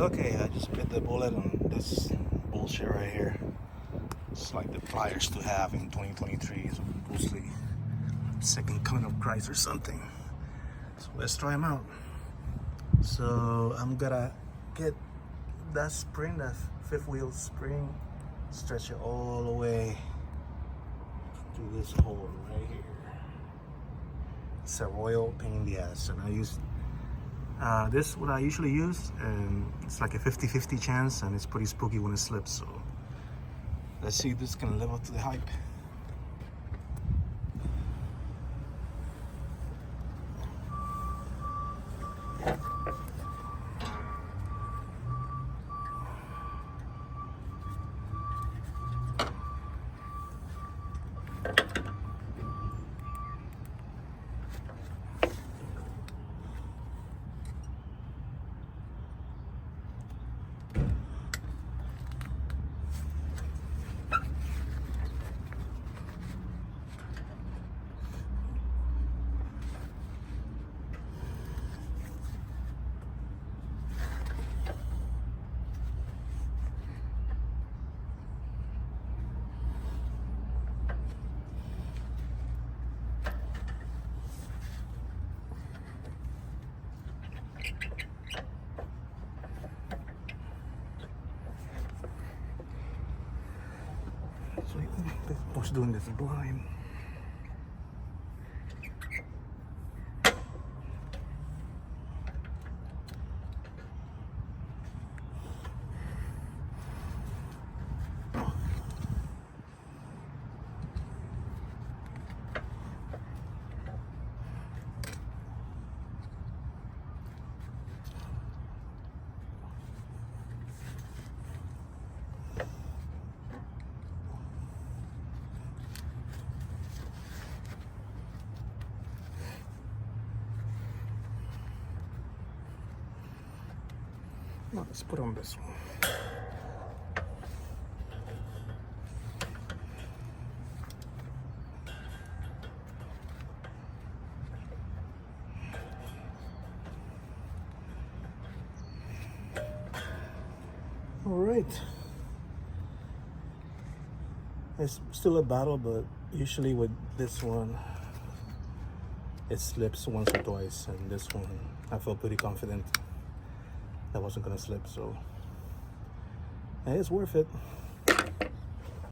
Okay, I just bit the bullet on this bullshit right here. It's like the pliers to have in 2023, supposedly second coming of Christ or something. So let's try them out. So I'm gonna get that spring, that fifth wheel spring, stretch it all the way to this hole right here. It's a royal pain in the ass, and I use this is what I usually use, and it's like a 50-50 chance, and it's pretty spooky when it slips. So let's see if this can live up to the hype. So I was doing this blind. No, let's put on this one. All right. It's still a battle, but usually with this one, it slips once or twice, and this one, I felt pretty confident that wasn't gonna slip, so it's worth it.